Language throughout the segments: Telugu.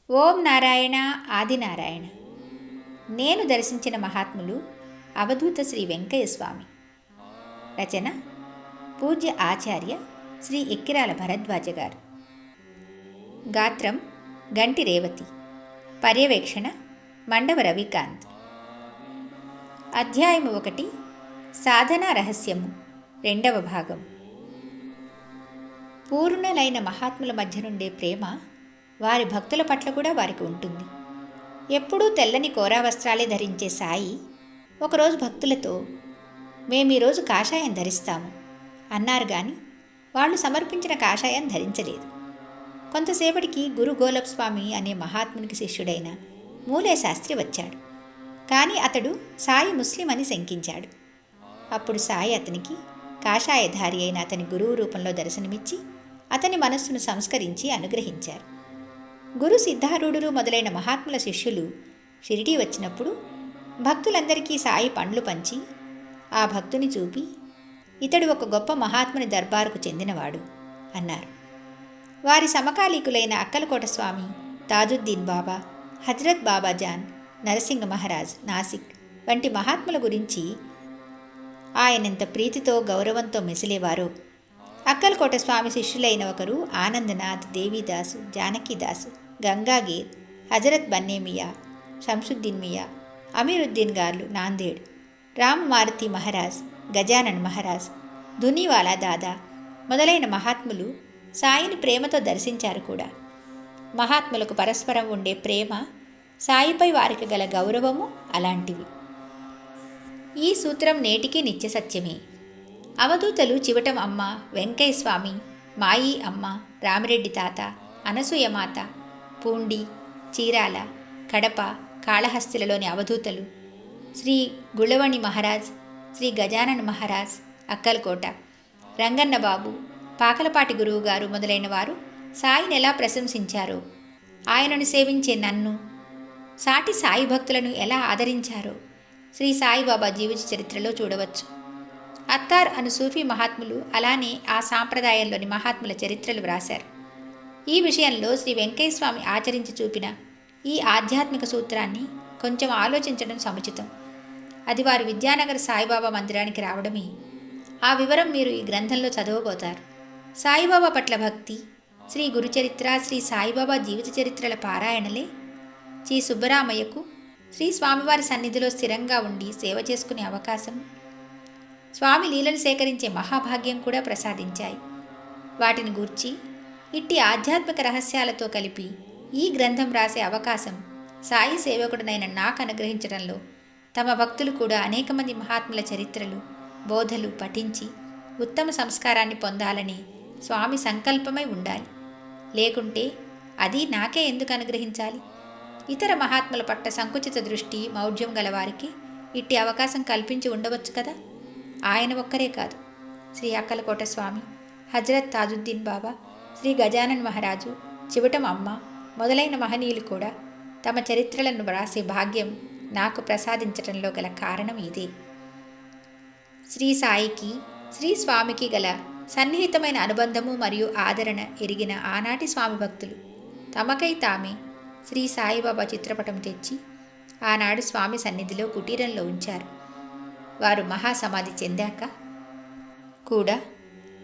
ఓం నారాయణ ఆదినారాయణ. నేను దర్శించిన మహాత్ములు అవధూత శ్రీ వెంకయ్య స్వామి. రచన పూజ్య ఆచార్య శ్రీ ఎక్కిరాల భరద్వాజ గారు. గాత్రం గంటి రేవతి. పర్యవేక్షణ మండవ రవికాంత్. అధ్యాయము 1 సాధనా రహస్యము 2వ భాగం. పూర్ణులైన మహాత్ముల మధ్య నుండే ప్రేమ వారి భక్తుల పట్ల కూడా వారికి ఉంటుంది. ఎప్పుడూ తెల్లని కోరా వస్త్రాలే ధరించే సాయి ఒకరోజు భక్తులతో మేము ఈరోజు కాషాయం ధరిస్తాము అన్నారు, కానీ వాళ్ళు సమర్పించిన కాషాయం ధరించలేదు. కొంతసేపటికి గురు గోలప్ స్వామి అనే మహాత్మునికి శిష్యుడైన మూలే శాస్త్రి వచ్చాడు. కానీ అతడు సాయి ముస్లిం అని శంకించాడు. అప్పుడు సాయి అతనికి కాషాయధారి అయిన అతని గురువు రూపంలో దర్శనమిచ్చి అతని మనస్సును సంస్కరించి అనుగ్రహించారు. గురు సిద్ధారూఢులు మొదలైన మహాత్ముల శిష్యులు షిరిడీ వచ్చినప్పుడు భక్తులందరికీ సాయి పండ్లు పంచి ఆ భక్తుని చూపి, ఇతడు ఒక గొప్ప మహాత్ముని దర్బారుకు చెందినవాడు అన్నారు. వారి సమకాలీకులైన అక్కలకోట స్వామి, తాజుద్దీన్ బాబా, హజ్రత్ బాబాజాన్, నరసింగ మహారాజ్, నాసిక్ వంటి మహాత్ముల గురించి ఆయనెంత ప్రీతితో గౌరవంతో మెసిలేవారో. అక్కలకోట స్వామి శిష్యులైన ఒకరు ఆనందనాథ్, దేవీదాసు, జానకీదాసు, గంగాగీర్, హజరత్ బన్నేమియా, షంసుద్దీన్ మియా, అమీరుద్దీన్ గార్లు, నాందేడ్, రామమారుతి మహారాజ్, గజానన్ మహారాజ్, దునీవాలా దాదా మొదలైన మహాత్ములు సాయిని ప్రేమతో దర్శించారు కూడా. మహాత్ములకు పరస్పరం ఉండే ప్రేమ, సాయిపై వారికి గల గౌరవము అలాంటివి. ఈ సూత్రం నేటికీ నిత్య సత్యమే. అవధూతలు చివటం అమ్మ, వెంకయ్య స్వామి, మాయి అమ్మ, రామిరెడ్డి తాత, అనసూయమాత, పూండి, చీరాల, కడప, కాళహస్తిలలోని అవధూతలు, శ్రీ గుళవణి మహారాజ్, శ్రీ గజానన్ మహారాజ్, అక్కలకోట, రంగన్నబాబు, పాకలపాటి గురువుగారు మొదలైన వారు సాయిని ఎలా ప్రశంసించారో, ఆయనను సేవించే నన్ను, సాటి సాయి భక్తులను ఎలా ఆదరించారో శ్రీ సాయిబాబా జీవిత చరిత్రలో చూడవచ్చు. అత్తార్ అను సూఫీ మహాత్ములు అలానే ఆ సాంప్రదాయంలోని మహాత్ముల చరిత్రలు వ్రాశారు. ఈ విషయంలో శ్రీ వెంకయ్య స్వామి ఆచరించి చూపిన ఈ ఆధ్యాత్మిక సూత్రాన్ని కొంచెం ఆలోచించడం సముచితం. అది వారు విద్యానగర్ సాయిబాబా మందిరానికి రావడమే. ఆ వివరం మీరు ఈ గ్రంథంలో చదవబోతారు. సాయిబాబా పట్ల భక్తి, శ్రీ గురుచరిత్ర, శ్రీ సాయిబాబా జీవిత చరిత్రల పారాయణలే శ్రీ సుబ్బరామయ్యకు శ్రీ స్వామివారి సన్నిధిలో స్థిరంగా ఉండి సేవ చేసుకునే అవకాశం, స్వామి లీలలు సేకరించే మహాభాగ్యం కూడా ప్రసాదించాయి. వాటిని గూర్చి ఇట్టి ఆధ్యాత్మిక రహస్యాలతో కలిపి ఈ గ్రంథం రాసే అవకాశం సాయి సేవకుడినైన నాకు అనుగ్రహించడంలో తమ భక్తులు కూడా అనేక మంది మహాత్ముల చరిత్రలు, బోధలు పఠించి ఉత్తమ సంస్కారాన్ని పొందాలని స్వామి సంకల్పమై ఉండాలి. లేకుంటే అది నాకే ఎందుకు అనుగ్రహించాలి? ఇతర మహాత్ముల పట్ల సంకుచిత దృష్టి, మౌఢ్యం గలవారికి ఇట్టి అవకాశం కల్పించి ఉండవచ్చు కదా. ఆయన ఒక్కరే కాదు, శ్రీ అక్కలకోట స్వామి, హజ్రత్ తాజుద్దీన్ బాబా, శ్రీ గజానన్ మహారాజు, చివటం అమ్మ మొదలైన మహనీయులు కూడా తమ చరిత్రలను వ్రాసే భాగ్యం నాకు ప్రసాదించడంలో గల కారణం ఇదే. శ్రీ సాయికి, శ్రీ స్వామికి గల సన్నిహితమైన అనుబంధము మరియు ఆదరణ ఎరిగిన ఆనాటి స్వామి భక్తులు తమకై తామే శ్రీ సాయిబాబా చిత్రపటం తెచ్చి ఆనాడు స్వామి సన్నిధిలో కుటీరంలో ఉంచారు. వారు మహాసమాధి చెందాక కూడా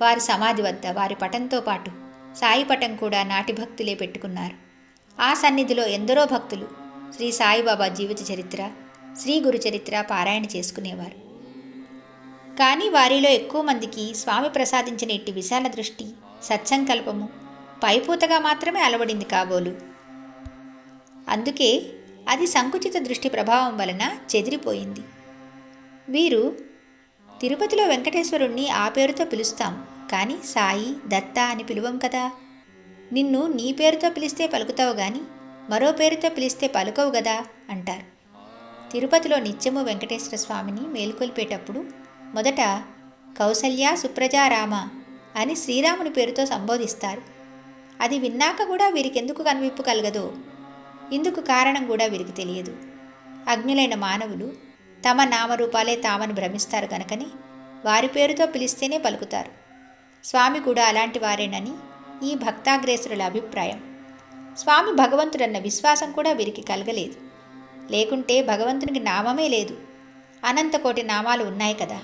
వారి సమాధి వద్ద వారి పటంతో పాటు సాయి పటం కూడా నాటి భక్తులే పెట్టుకున్నారు. ఆ సన్నిధిలో ఎందరో భక్తులు శ్రీ సాయిబాబా జీవిత చరిత్ర, శ్రీ గురు చరిత్ర పారాయణ చేసుకునేవారు. కానీ వారిలో ఎక్కువ మందికి స్వామి ప్రసాదించిన ఇట్టి విశాల దృష్టి, సత్సంకల్పము పైపూతగా మాత్రమే అలవడింది కాబోలు. అందుకే అది సంకుచిత దృష్టి ప్రభావం వలన చెదిరిపోయింది. వీరు తిరుపతిలో వెంకటేశ్వరుణ్ణి ఆ పేరుతో పిలుస్తాం, కానీ సాయి, దత్త అని పిలువం కదా. నిన్ను నీ పేరుతో పిలిస్తే పలుకుతావు గాని మరో పేరుతో పిలిస్తే పలుకవు గదా అంటారు. తిరుపతిలో నిత్యము వెంకటేశ్వర స్వామిని మేలుకొల్పేటప్పుడు మొదట కౌసల్య సుప్రజారామ అని శ్రీరాముని పేరుతో సంబోధిస్తారు. అది విన్నాక కూడా వీరికెందుకు కనువిప్పు కలగదో, ఇందుకు కారణం కూడా వీరికి తెలియదు. అజ్ఞులైన మానవులు తమ నామరూపాలే తామని భ్రమిస్తారు గనకని వారి పేరుతో పిలిస్తేనే పలుకుతారు. స్వామి కూడా అలాంటి వారేనని ఈ భక్తాగ్రేసురుల అభిప్రాయం. స్వామి భగవంతుడన్న విశ్వాసం కూడా వీరికి కలగలేదు. లేకుంటే భగవంతునికి నామమే లేదు. అనంతకోటి నామాలు ఉన్నాయి కదా.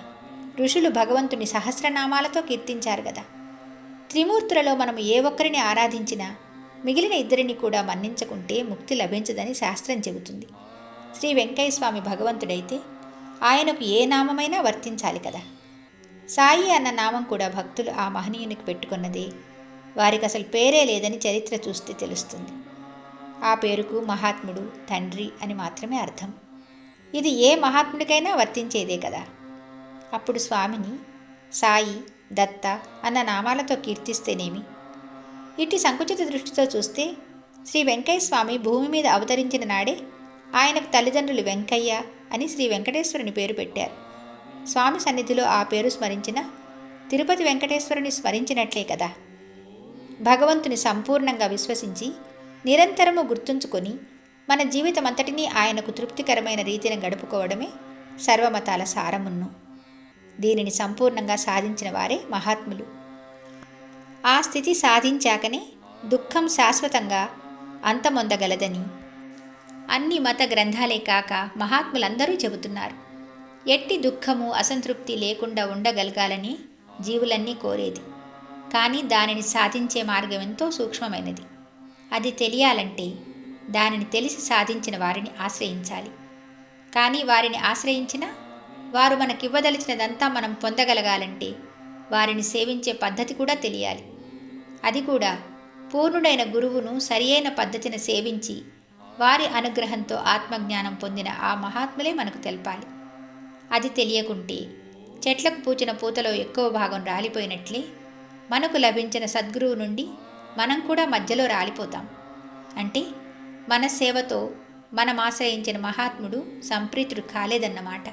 ఋషులు భగవంతుని సహస్రనామాలతో కీర్తించారు కదా. త్రిమూర్తులలో మనం ఏ ఒక్కరిని ఆరాధించినా మిగిలిన ఇద్దరిని కూడా మన్నించకుంటే ముక్తి లభించదని శాస్త్రం చెబుతుంది. శ్రీ వెంకయ్య స్వామి భగవంతుడైతే ఆయనకు ఏ నామమైనా వర్తించాలి కదా. సాయి అన్న నామం కూడా భక్తులు ఆ మహనీయునికి పెట్టుకున్నదే. వారికి అసలు పేరే లేదని చరిత్ర చూస్తే తెలుస్తుంది. ఆ పేరుకు మహాత్ముడు, తండ్రి అని మాత్రమే అర్థం. ఇది ఏ మహాత్ముడికైనా వర్తించేదే కదా. అప్పుడు స్వామిని సాయి, దత్త అన్న నామాలతో కీర్తిస్తేనేమి? ఇట్టి సంకుచిత దృష్టితో చూస్తే శ్రీ వెంకయ్య స్వామి భూమి మీద అవతరించిన నాడే ఆయనకు తల్లిదండ్రులు వెంకయ్య అని శ్రీ వెంకటేశ్వరుని పేరు పెట్టారు. స్వామి సన్నిధిలో ఆ పేరు స్మరించిన తిరుపతి వెంకటేశ్వరుని స్మరించినట్లే కదా. భగవంతుని సంపూర్ణంగా విశ్వసించి నిరంతరము గుర్తుంచుకొని మన జీవితమంతటినీ ఆయనకు తృప్తికరమైన రీతిని గడుపుకోవడమే సర్వమతాల సారమున్ను. దీనిని సంపూర్ణంగా సాధించిన వారే మహాత్ములు. ఆ స్థితి సాధించాకనే దుఃఖం శాశ్వతంగా అంతమొందగలదని అన్ని మత గ్రంథాలే కాక మహాత్ములందరూ చెబుతున్నారు. ఎట్టి దుఃఖము, అసంతృప్తి లేకుండా ఉండగలగాలని జీవులన్నీ కోరేది. కానీ దానిని సాధించే మార్గం ఎంతో సూక్ష్మమైనది. అది తెలియాలంటే దానిని తెలిసి సాధించిన వారిని ఆశ్రయించాలి. కానీ వారిని ఆశ్రయించిన వారు మనకివ్వదలిచినదంతా మనం పొందగలగాలంటే వారిని సేవించే పద్ధతి కూడా తెలియాలి. అది కూడా పూర్ణుడైన గురువును సరియైన పద్ధతిని సేవించి వారి అనుగ్రహంతో ఆత్మజ్ఞానం పొందిన ఆ మహాత్ములే మనకు తెలపాలి. అది తెలియకుంటే చెట్లకు పూచిన పూతలో ఎక్కువ భాగం రాలిపోయినట్లే మనకు లభించిన సద్గురువు నుండి మనం కూడా మధ్యలో రాలిపోతాం. అంటే మన సేవతో మనం ఆశ్రయించిన మహాత్ముడు సంప్రీతుడు కాలేదన్నమాట.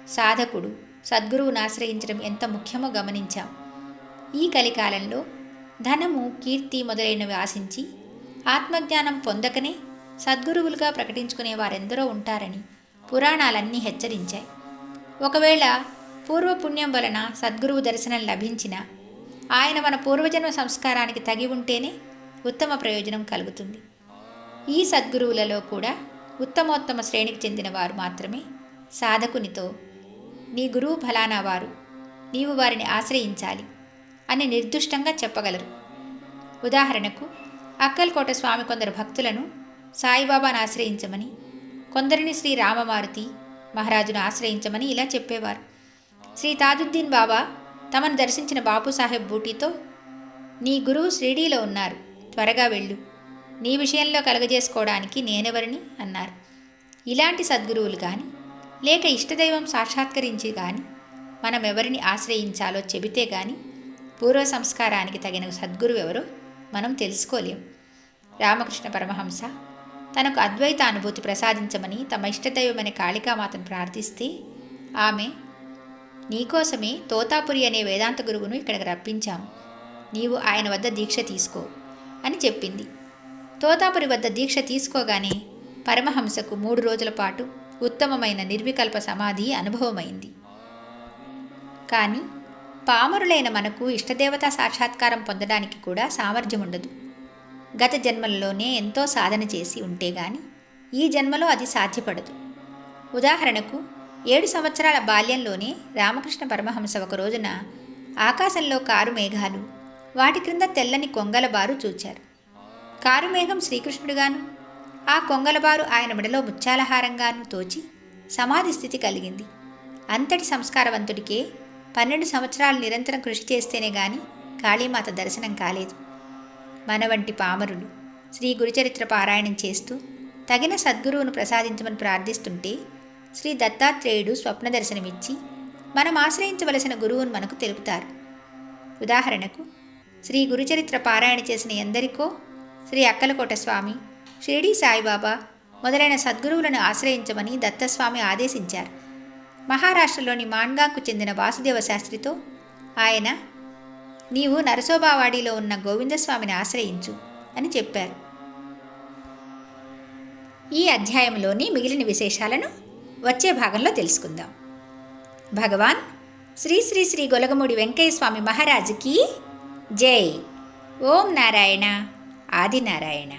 సాధకుడు సద్గురువును ఆశ్రయించడం ఎంత ముఖ్యమో గమనించాం. ఈ కలికాలంలో ధనము, కీర్తి మొదలైనవి ఆశించి ఆత్మజ్ఞానం పొందకనే సద్గురువులుగా ప్రకటించుకునే వారెందరో ఉంటారని పురాణాలన్నీ హెచ్చరించాయి. ఒకవేళ పూర్వపుణ్యం వలన సద్గురువు దర్శనం లభించిన ఆయన మన పూర్వజన్మ సంస్కారానికి తగి ఉంటేనే ఉత్తమ ప్రయోజనం కలుగుతుంది. ఈ సద్గురువులలో కూడా ఉత్తమోత్తమ శ్రేణికి చెందిన వారు మాత్రమే సాధకునితో నీ గురువు ఫలానా వారు, నీవు వారిని ఆశ్రయించాలి అని నిర్దుష్టంగా చెప్పగలరు. ఉదాహరణకు అక్కల్కోట స్వామి కొందరు భక్తులను సాయిబాబాను ఆశ్రయించమని, కొందరిని శ్రీ రామమారుతి మహారాజును ఆశ్రయించమని ఇలా చెప్పేవారు. శ్రీ తాజుద్దీన్ బాబా తమను దర్శించిన బాపుసాహెబ్ బూటీతో నీ గురువు షిరిడీలో ఉన్నారు, త్వరగా వెళ్ళు, నీ విషయంలో కలగజేసుకోవడానికి నేనెవరిని అన్నారు. ఇలాంటి సద్గురువులు కానీ లేక ఇష్టదైవం సాక్షాత్కరించి కానీ మనం ఎవరిని ఆశ్రయించాలో చెబితే కానీ పూర్వ సంస్కారానికి తగిన సద్గురువు ఎవరో మనం తెలుసుకోలేం. రామకృష్ణ పరమహంస తనకు అద్వైత అనుభూతి ప్రసాదించమని తమ ఇష్టదైవమనే కాళికామాతను ప్రార్థిస్తే ఆమె నీకోసమే తోతాపురి అనే వేదాంత గురువును ఇక్కడికి రప్పించాము, నీవు ఆయన వద్ద దీక్ష తీసుకో అని చెప్పింది. తోతాపురి వద్ద దీక్ష తీసుకోగానే పరమహంసకు 3 రోజుల పాటు ఉత్తమమైన నిర్వికల్ప సమాధి అనుభవమైంది. కానీ పామరులైన మనకు ఇష్టదేవతా సాక్షాత్కారం పొందడానికి కూడా సామర్థ్యం ఉండదు. గత జన్మల్లోనే ఎంతో సాధన చేసి ఉంటే గాని ఈ జన్మలో అది సాధ్యపడదు. ఉదాహరణకు 7 సంవత్సరాల బాల్యంలోనే రామకృష్ణ పరమహంస ఒక రోజున ఆకాశంలో కారు మేఘాలు, వాటి క్రింద తెల్లని కొంగలబారు చూచారు. కారు మేఘం శ్రీకృష్ణుడిగాను, ఆ కొంగలబారు ఆయన మెడలో ముత్యాలహారంగాను తోచి సమాధి స్థితి కలిగింది. అంతటి సంస్కారవంతుడికే 12 సంవత్సరాలు నిరంతరం కృషి చేస్తేనే గాని కాళీమాత దర్శనం కాలేదు. మన వంటి పామరులు శ్రీ గురుచరిత్ర పారాయణం చేస్తూ తగిన సద్గురువును ప్రసాదించమని ప్రార్థిస్తుంటే శ్రీ దత్తాత్రేయుడు స్వప్న దర్శనమిచ్చి మనం ఆశ్రయించవలసిన గురువును మనకు తెలుపుతారు. ఉదాహరణకు శ్రీ గురుచరిత్ర పారాయణ చేసిన ఎందరికో శ్రీ అక్కలకోట స్వామి, షిరిడీ సాయిబాబా మొదలైన సద్గురువులను ఆశ్రయించమని దత్తస్వామి ఆదేశించారు. మహారాష్ట్రలోని మాన్గాంకు చెందిన వాసుదేవ శాస్త్రితో ఆయన నీవు నరసోబావాడిలో ఉన్న గోవిందస్వామిని ఆశ్రయించు అని చెప్పారు. ఈ అధ్యాయంలోని మిగిలిన విశేషాలను వచ్చే భాగంలో తెలుసుకుందాం. భగవాన్ శ్రీ శ్రీ శ్రీ గొలగమూడి వెంకయ్య స్వామి మహారాజుకి జై. ఓం నారాయణ. ఆదినారాయణ.